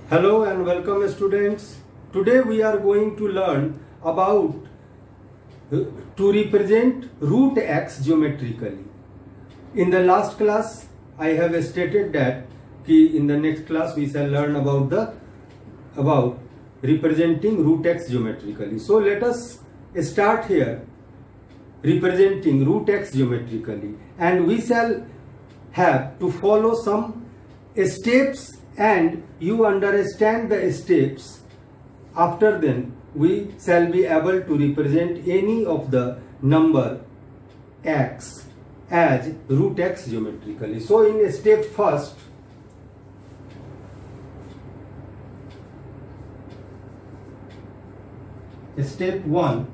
Hello and welcome students. Today we are going to learn about to represent root x geometrically. In the last class I have stated that in the next class we shall learn about representing root x geometrically. So let us start here representing root x geometrically, and we shall have to follow some steps and you understand the steps. After then we shall be able to represent any of the number x as root x geometrically. So in step first, step 1,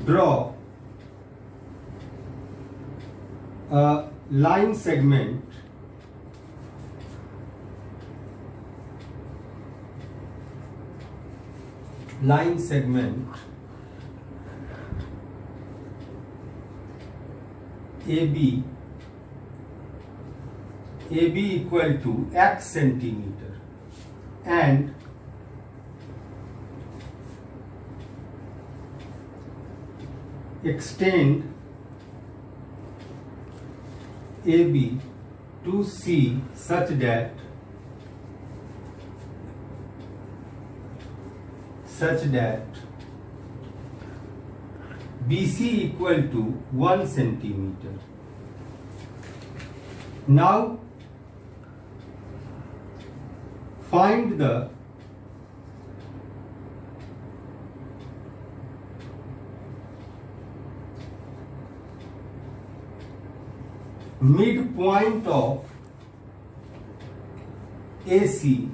draw a line segment AB equal to x centimeter and extend AB to C such that BC equal to 1 centimeter. Now find the midpoint of AC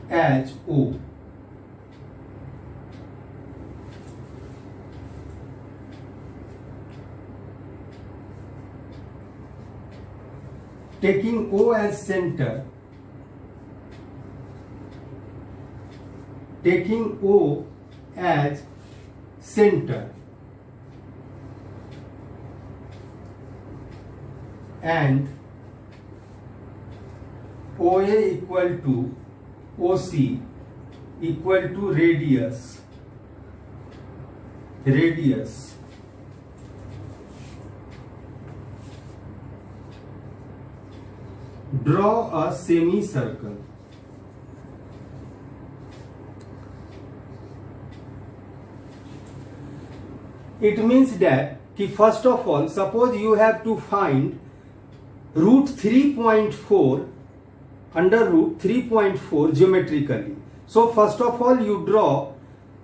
as O. Taking O as center, and OA equal to OC equal to radius. Draw a semicircle. It means that first of all, suppose you have to find root 3.4 under root 3.4 geometrically. So first of all you draw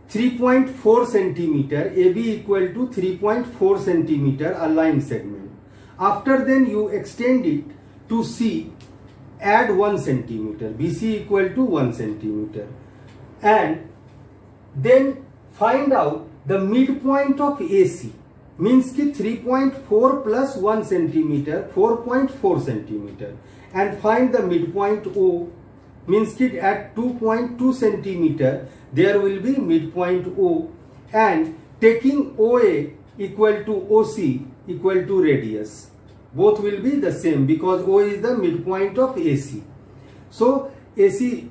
3.4 centimeter, AB equal to 3.4 centimeter, a line segment. After then you extend it to C, add 1 centimeter, BC equal to 1 centimeter, and then find out the midpoint of AC. Means ki 3.4 plus 1 centimeter, 4.4 centimeter, and find the midpoint O. Means ki at 2.2 centimeter there will be midpoint O, and taking OA equal to OC equal to radius. Both will be the same because O is the midpoint of AC. So AC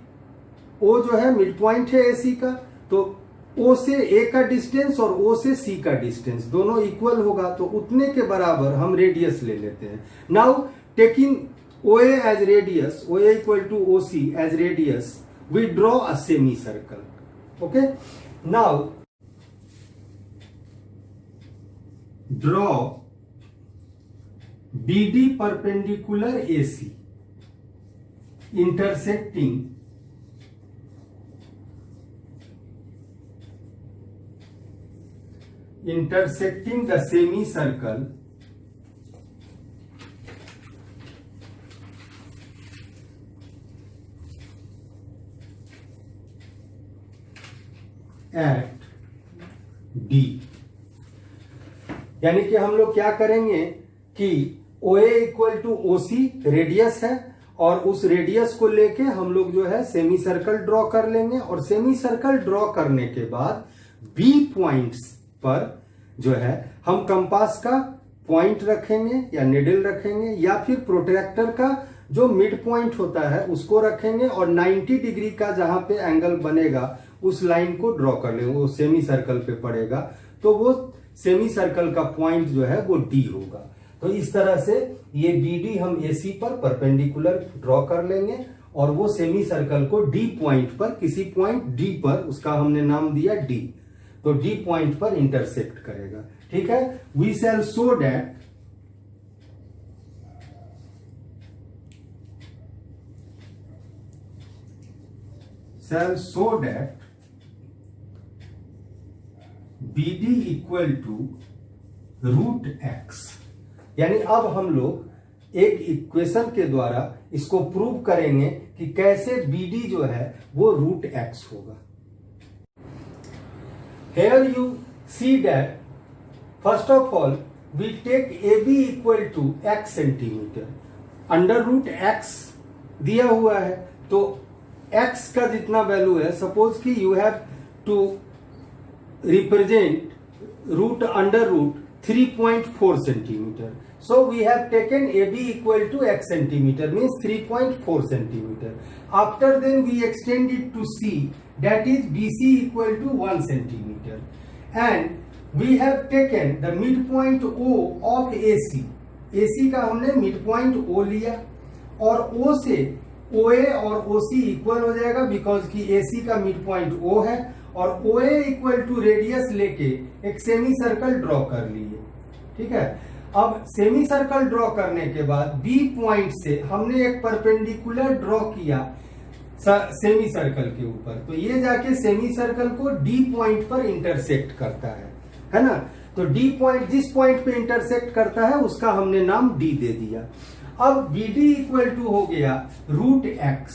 O जो है midpoint है AC का, तो O से A का distance और O से C का डिस्टेंस दोनों इक्वल होगा, तो उतने के बराबर हम रेडियस ले लेते हैं. Now taking OA as radius, OA equal to OC as radius, we draw a semicircle. Okay. Now draw BD perpendicular AC intersecting the semicircle at D. यानी कि हम लोग क्या करेंगे कि OA equal to OC radius है और उस रेडियस को लेके हम लोग जो है सेमी सर्कल ड्रॉ कर लेंगे, और सेमी सर्कल ड्रॉ करने के बाद बी पॉइंट्स पर जो है हम कंपास का पॉइंट रखेंगे या निडल रखेंगे या फिर प्रोट्रैक्टर का जो मिड पॉइंट होता है उसको रखेंगे और 90 डिग्री का जहां पे एंगल बनेगा उस लाइन को ड्रॉ कर लेंगे, वो सेमी सर्कल पे पड़ेगा, तो वो सेमी सर्कल का पॉइंट जो है वो डी होगा। तो इस तरह से ये बीडी हम एसी पर परपेंडिकुलर ड्रॉ कर लेंगे और वो सेमी सर्कल को डी पॉइंट पर, किसी पॉइंट डी पर, उसका हमने नाम दिया डी, तो डी पॉइंट पर इंटरसेक्ट करेगा। ठीक है, we shall show that BD equal to root x. यानी अब हम लोग एक इक्वेशन के द्वारा इसको प्रूव करेंगे कि कैसे BD जो है वो रूट एक्स होगा। Here you see that first of all we take AB equal to x centimetre, under root x दिया हुआ है, तो x का जितना वैल्यू है, सपोज कि you have to represent root under root 3.4 centimetre, so we have taken AB equal to x centimeter means 3.4 centimeter. After then we extend it to C, that is BC equal to 1 centimeter, and we have taken the midpoint O of AC. AC का हमने midpoint O लिया और O से OA और OC equal हो जाएगा because कि AC का midpoint O है और OA इक्वल टू रेडियस लेके एक सेमी सर्कल ड्रॉ कर लिए। ठीक है, अब सेमी सर्कल ड्रॉ करने के बाद बी पॉइंट से हमने एक परपेंडिकुलर ड्रॉ किया सेमी सर्कल के ऊपर, तो ये जाके सेमी सर्कल को डी पॉइंट पर इंटरसेक्ट करता है ना। तो डी पॉइंट जिस पॉइंट पे इंटरसेक्ट करता है उसका हमने नाम डी दे दिया। अब BD इक्वल टू हो गया रूट एक्स,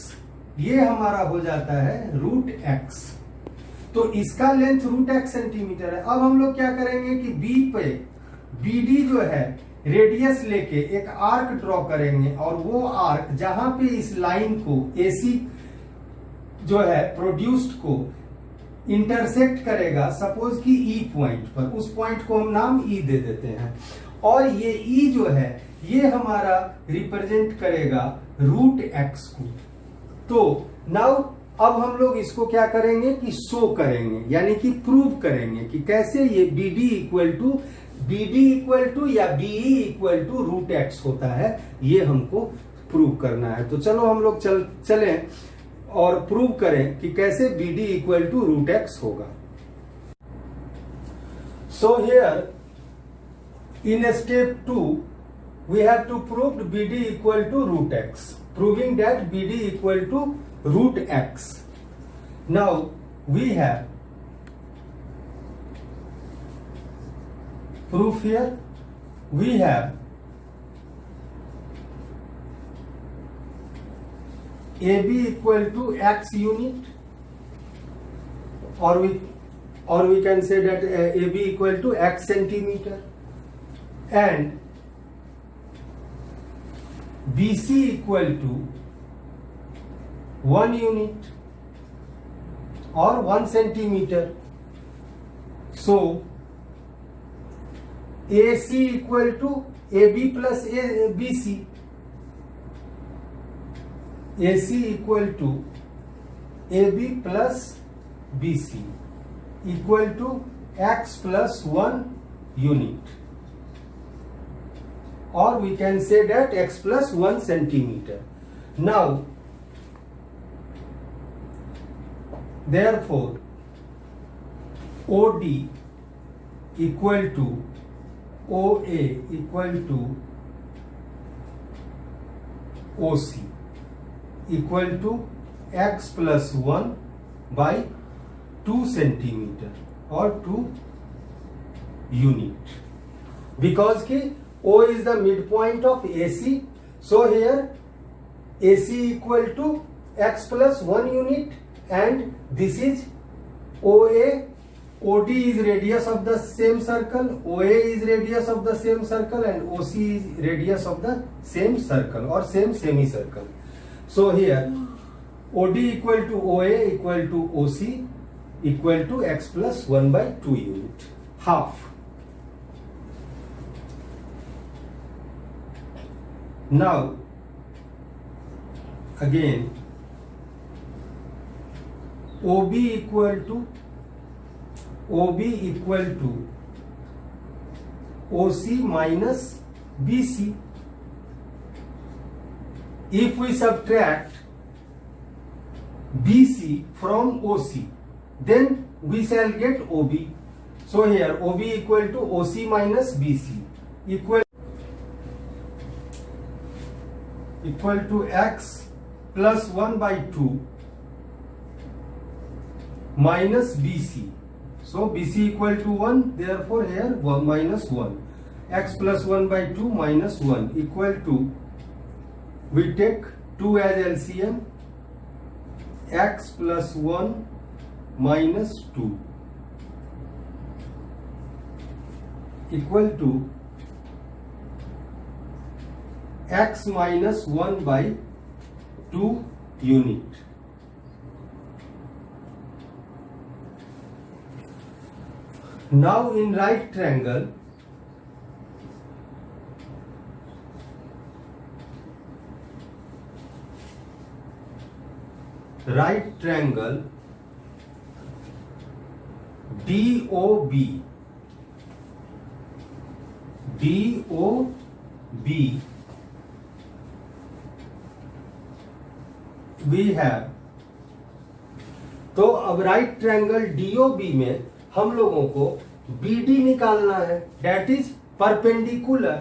ये हमारा हो जाता है रूट एक्स, तो इसका लेंथ रूट एक्स सेंटीमीटर है। अब हम लोग क्या करेंगे कि बी पे BD जो है रेडियस लेके एक आर्क ड्रॉ करेंगे और वो आर्क जहां पे इस लाइन को AC जो है प्रोड्यूस्ड को इंटरसेक्ट करेगा, सपोज कि E पॉइंट पर, उस पॉइंट को हम नाम E दे देते हैं और ये E जो है ये हमारा रिप्रेजेंट करेगा रूट एक्स को। तो नाउ अब हम लोग इसको क्या करेंगे कि शो करेंगे, यानी कि प्रूव करेंगे कि कैसे ये BD इक्वल टू या BE equal to root x होता है, ये हमको प्रूव करना है। तो चलो हम लोग चलें और प्रूव करें कि कैसे BD equal to root X होगा। So here in step 2 we have to prove BD equal to root x, proving that BD equal to root x. Now we have proof here. We have AB equal to x unit, or we can say that AB equal to x centimeter, and BC equal to 1 unit or 1 centimeter. So AC equal to AB plus BC. AC equal to AB plus BC equal to x plus 1 unit, or we can say that x plus 1 centimeter. Now therefore OD equal to OA equal to OC equal to x plus 1 by 2 centimeter or 2 unit, because ki O is the midpoint of AC, so here AC equal to x plus 1 unit, and this is OA. OD is radius of the same circle, OA is radius of the same circle, and OC is radius of the same circle or same semicircle. So here OD equal to OA equal to OC equal to x plus 1 by 2 unit, half. Now again OB equal to OC minus BC. If we subtract BC from OC, then we shall get OB. So here OB equal to OC minus BC equal to x plus 1 by 2 minus BC. So BC equal to 1, therefore here 1 minus 1. X plus 1 by 2 minus 1 equal to, we take 2 as LCM, x plus 1 minus 2 equal to x minus 1 by 2 unit. Now in right triangle, DOB we have, तो अब right triangle DOB में हम लोगों को BD निकालना है, date is perpendicular.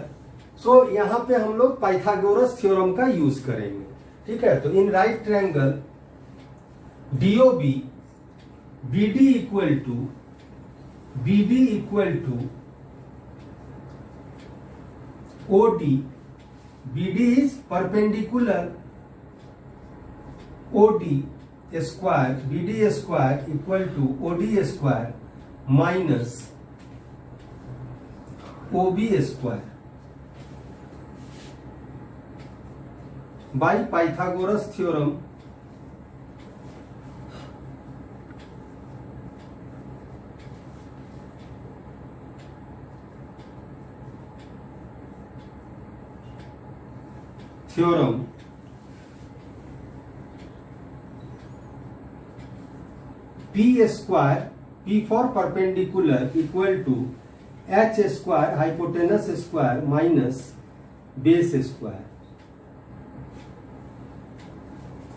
सो यहां पे हम लोग पाइथागोरस थ्योरम का यूज करेंगे. ठीक है, तो in right triangle DOB BD equal to OD. BD is perpendicular, OD square, BD square equal to OD square minus OB square by Pythagoras theorem. P square, P for perpendicular equal to H square hypotenuse square minus base square.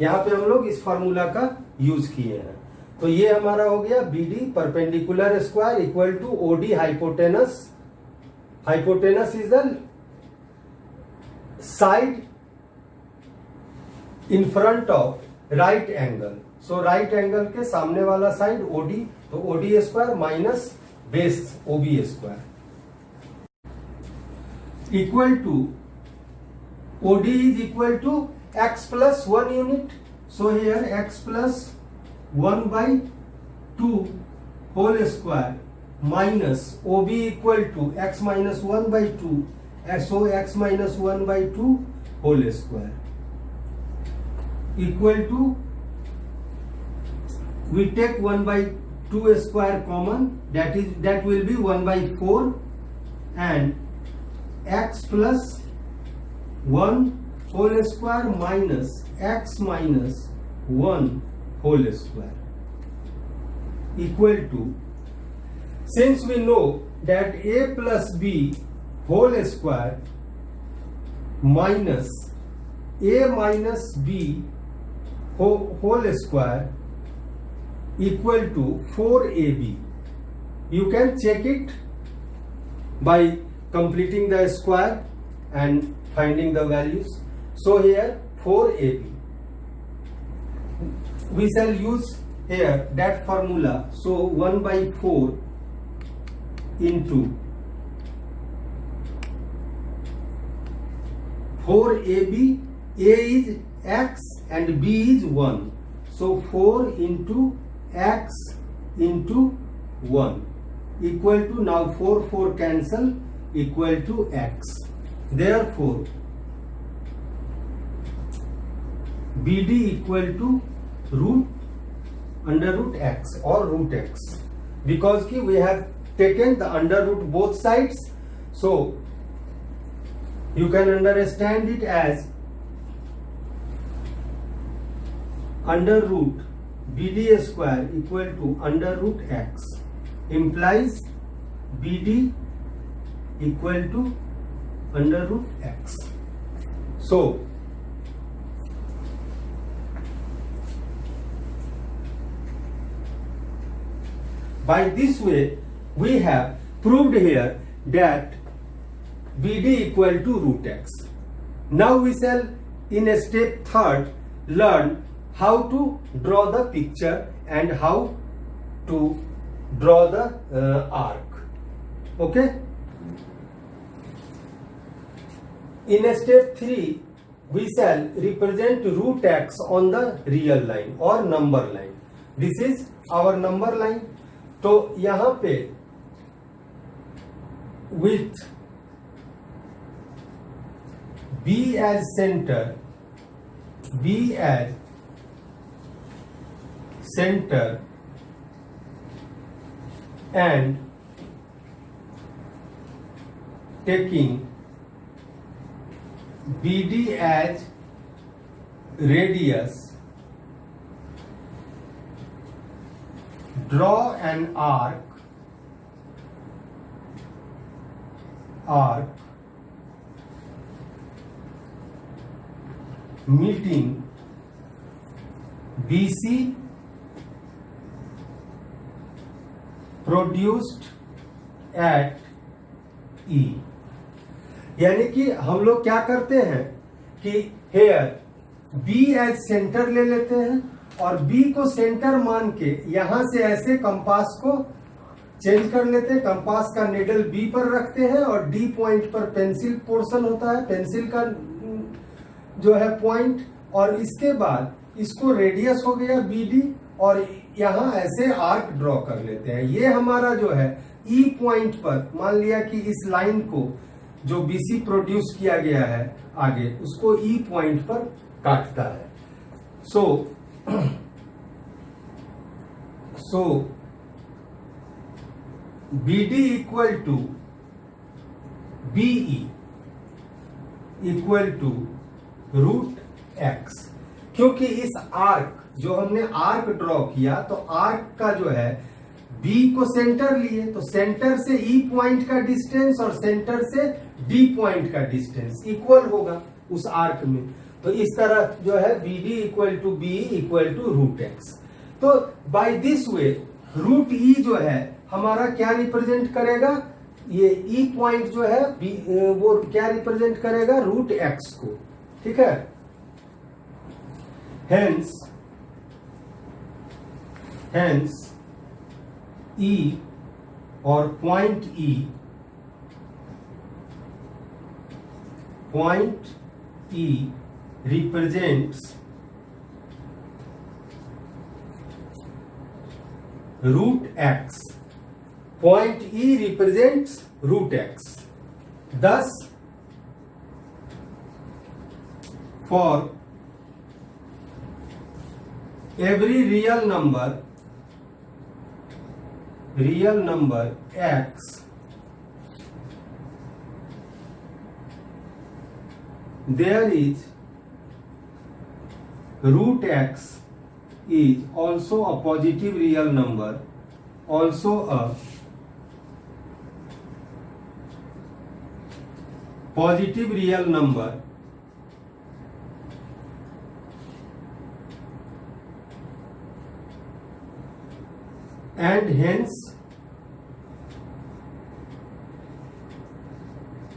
यहां पे हम लोग इस formula का use किए हैं. तो ये हमारा हो गया BD perpendicular square equal to OD hypotenuse. Hypotenuse is the side in front of right angle. So right angle के सामने वाला साइड OD, तो OD square minus base OB square equal to OD is equal to x plus 1 unit. So here x plus 1 by 2 whole square minus OB equal to x minus 1 by 2. So x minus 1 by 2 whole square equal to, we take 1 by 2 square common, that will be 1 by 4, and x plus 1 whole square minus x minus 1 whole square equal to, since we know that a plus b whole square minus a minus b whole square equal to 4ab. You can check it by completing the square and finding the values. So here 4ab, we shall use here that formula. So 1 by 4 into 4ab, a is x and b is 1. So 4 into x into 1 equal to, now 4 cancel, equal to x. Therefore BD equal to under root x or root x, because we have taken the under root both sides. So you can understand it as under root BD square equal to under root x implies BD equal to under root x. So by this way we have proved here that BD equal to root x. Now we shall in a step third learn how to draw the picture and how to draw the arc. Okay. In a step 3 we shall represent root x on the real line or number line. This is our number line. तो यहां पे with B as center, B as center and taking BD as radius, draw an arc meeting BC produced at E. यानी कि हम लोग क्या करते हैं कि हेयर B एज सेंटर ले लेते हैं और B को सेंटर मान के यहां से ऐसे कंपास को चेंज कर लेते हैं, कंपास का निडल B पर रखते हैं और D पॉइंट पर पेंसिल पोर्शन होता है, पेंसिल का जो है पॉइंट, और इसके बाद इसको रेडियस हो गया BD और यहां ऐसे आर्क ड्रॉ कर लेते हैं। ये हमारा जो है E पॉइंट पर मान लिया कि इस लाइन को जो BC प्रोड्यूस किया गया है आगे उसको E पॉइंट पर काटता है। So BD equal to BE equal to root x, क्योंकि इस आर्क जो हमने आर्क ड्रॉ किया तो आर्क का जो है B को सेंटर लिए तो सेंटर से E पॉइंट का डिस्टेंस और सेंटर से D पॉइंट का डिस्टेंस इक्वल होगा उस आर्क में। तो इस तरह जो है BD equal to BE equal to root x। तो by this way root E जो है हमारा क्या रिप्रेजेंट करेगा, ये E पॉइंट जो है वो क्या रिप्रेजेंट करेगा, रूट x को। ठीक है, हेंस E और point E represents root x. Point E represents root x. Thus, for every real number x, there is root x is also a positive real number, also a positive real number, and hence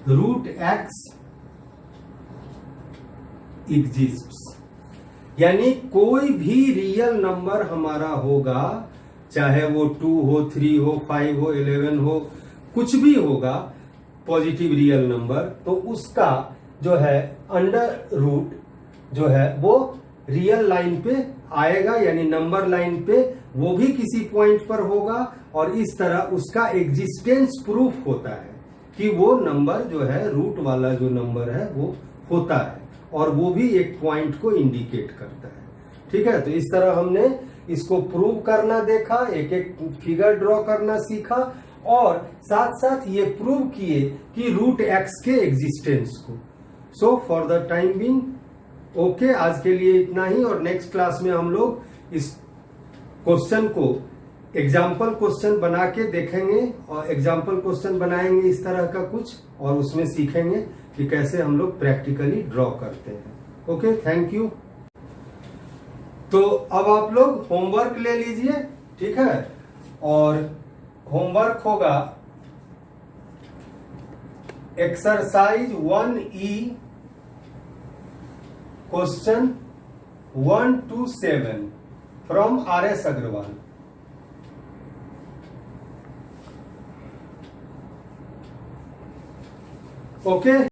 root x exists। यानी कोई भी real number हमारा होगा, चाहे वो 2 हो, 3 हो, 5 हो, 11 हो, कुछ भी होगा पॉजिटिव रियल नंबर, तो उसका जो है अंडर रूट जो है वो रियल लाइन पे आएगा, यानी नंबर लाइन पे वो भी किसी पॉइंट पर होगा और इस तरह उसका एग्जिस्टेंस प्रूफ होता है कि वो नंबर जो है रूट वाला जो नंबर है वो होता है और वो भी एक पॉइंट को इंडिकेट करता है। ठीक है, तो इस तरह हमने इसको प्रूव करना देखा, एक एक फिगर ड्रॉ करना सीखा और साथ साथ ये प्रूव किए कि रूट एक्स के एग्जिस्टेंस को। So for the time being okay, आज के लिए इतना ही, और नेक्स्ट क्लास में हम लोग इस क्वेश्चन को एग्जाम्पल क्वेश्चन बना के देखेंगे, और एग्जाम्पल क्वेश्चन बनाएंगे इस तरह का कुछ, और उसमें सीखेंगे कि कैसे हम लोग प्रैक्टिकली ड्रॉ करते हैं। Okay, thank you. तो अब आप लोग होमवर्क ले लीजिए, ठीक है, और होमवर्क होगा exercise 1E question 1 to 7 from RS Agarwal. Okay